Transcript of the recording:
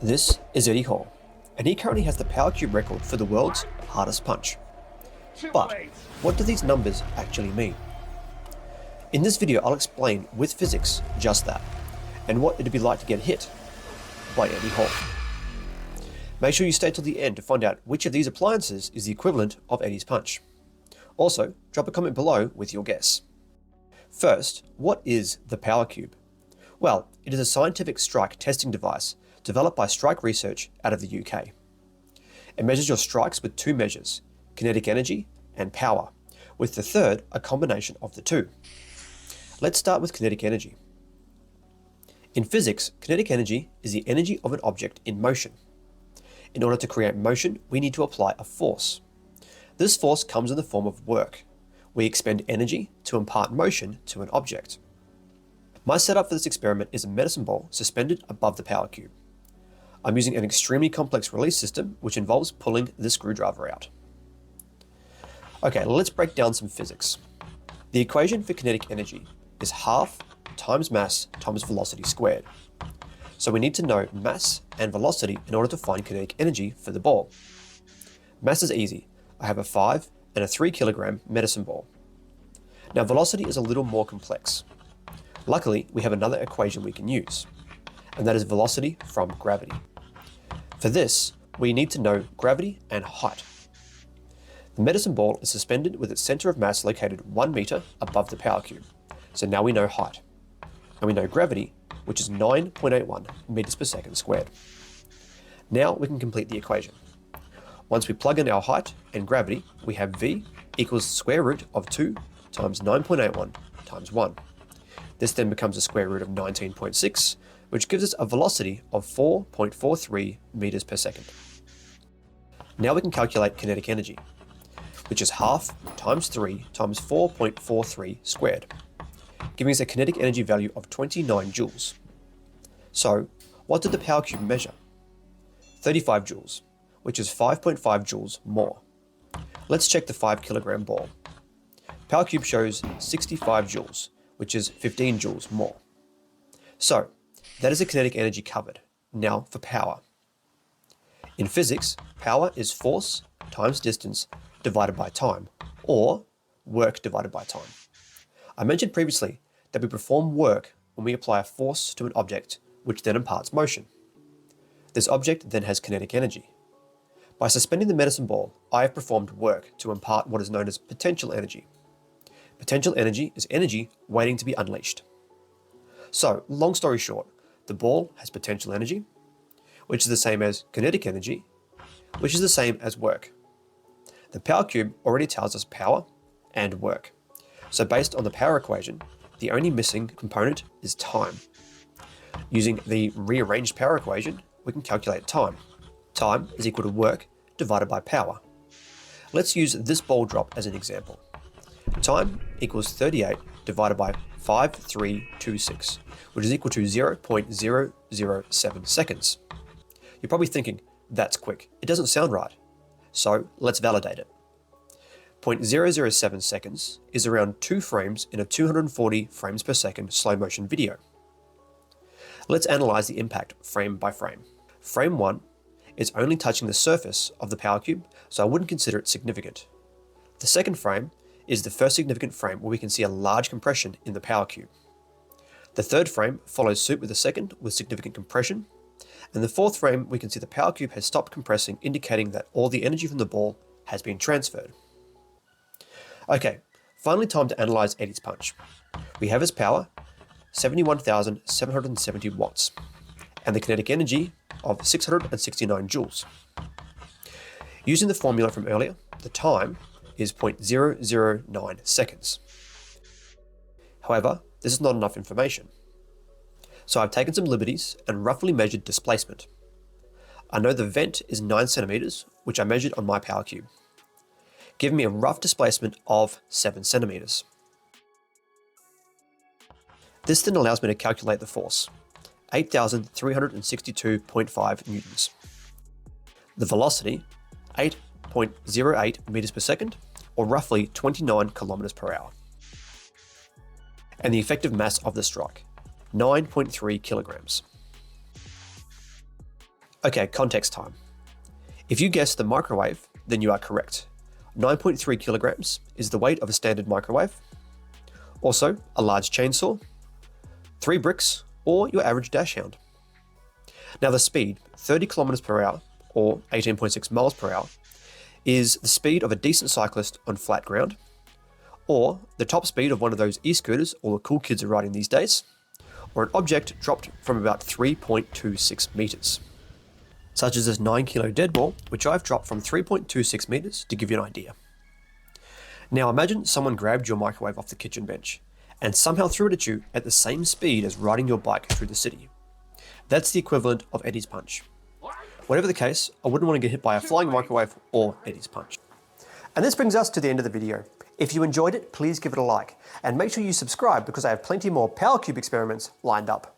This is Eddie Hall, and he currently has the power cube record for the world's hardest punch. But what do these numbers actually mean? In this video, I'll explain with physics just that, and what it'd be like to get hit by Eddie Hall. Make sure you stay till the end to find out which of these appliances is the equivalent of Eddie's punch. Also, drop a comment below with your guess. First, what is the power cube? Well, it is a scientific strike testing device developed by Strike Research out of the UK. It measures your strikes with two measures, kinetic energy and power, with the third a combination of the two. Let's start with kinetic energy. In physics, kinetic energy is the energy of an object in motion. In order to create motion, we need to apply a force. This force comes in the form of work. We expend energy to impart motion to an object. My setup for this experiment is a medicine ball suspended above the power cube. I'm using an extremely complex release system which involves pulling the screwdriver out. Okay, let's break down some physics. The equation for kinetic energy is half times mass times velocity squared. So we need to know mass and velocity in order to find kinetic energy for the ball. Mass is easy. I have a 5 and a 3 kilogram medicine ball. Now velocity is a little more complex. Luckily, we have another equation we can use, and that is velocity from gravity. For this, we need to know gravity and height. The medicine ball is suspended with its center of mass located 1 meter above the power cube. So now we know height. And we know gravity, which is 9.81 meters per second squared. Now we can complete the equation. Once we plug in our height and gravity, we have V equals the square root of 2 times 9.81 times 1. This then becomes the square root of 19.6, which gives us a velocity of 4.43 meters per second. Now we can calculate kinetic energy, which is half times 3 times 4.43 squared, giving us a kinetic energy value of 29 joules. So, what did the power cube measure? 35 joules, which is 5.5 joules more. Let's check the 5 kilogram ball. Power cube shows 65 joules, which is 15 joules more. So, that is a kinetic energy covered. Now for power. In physics, power is force times distance divided by time, or work divided by time. I mentioned previously that we perform work when we apply a force to an object, which then imparts motion. This object then has kinetic energy. By suspending the medicine ball, I have performed work to impart what is known as potential energy. Potential energy is energy waiting to be unleashed. So, long story short, the ball has potential energy, which is the same as kinetic energy, which is the same as work. The power cube already tells us power and work. So based on the power equation, the only missing component is time. Using the rearranged power equation, we can calculate time. Time is equal to work divided by power. Let's use this ball drop as an example. Time equals 38 divided by 5326, which is equal to 0.007 seconds. You're probably thinking, that's quick. It doesn't sound right. So let's validate it. 0.007 seconds is around 2 frames in a 240 frames per second slow motion video. Let's analyze the impact frame by frame. Frame 1 is only touching the surface of the power cube, so I wouldn't consider it significant. The second frame is the first significant frame where we can see a large compression in the power cube. The third frame follows suit with the second with significant compression, and the fourth frame we can see the power cube has stopped compressing, indicating that all the energy from the ball has been transferred. Okay, finally time to analyze Eddie's punch. We have his power, 71,770 watts, and the kinetic energy of 669 joules. Using the formula from earlier, the time is 0.009 seconds. However, this is not enough information. So I've taken some liberties and roughly measured displacement. I know the vent is 9 centimeters, which I measured on my power cube, giving me a rough displacement of 7 centimeters. This then allows me to calculate the force, 8,362.5 newtons. The velocity, 8.08 meters per second, or roughly 29 kilometers per hour. And the effective mass of the strike, 9.3 kilograms. Okay, context time. If you guessed the microwave, then you are correct. 9.3 kilograms is the weight of a standard microwave. Also, a large chainsaw, 3 bricks, or your average dash hound. Now the speed, 30 kilometers per hour, or 18.6 miles per hour, is the speed of a decent cyclist on flat ground, or the top speed of one of those e-scooters all the cool kids are riding these days, or an object dropped from about 3.26 meters. Such as this 9 kilo dead ball, which I've dropped from 3.26 meters to give you an idea. Now imagine someone grabbed your microwave off the kitchen bench and somehow threw it at you at the same speed as riding your bike through the city. That's the equivalent of Eddie's punch. Whatever the case, I wouldn't want to get hit by a flying microwave or Eddie's punch. And this brings us to the end of the video. If you enjoyed it, please give it a like and make sure you subscribe because I have plenty more Power Cube experiments lined up.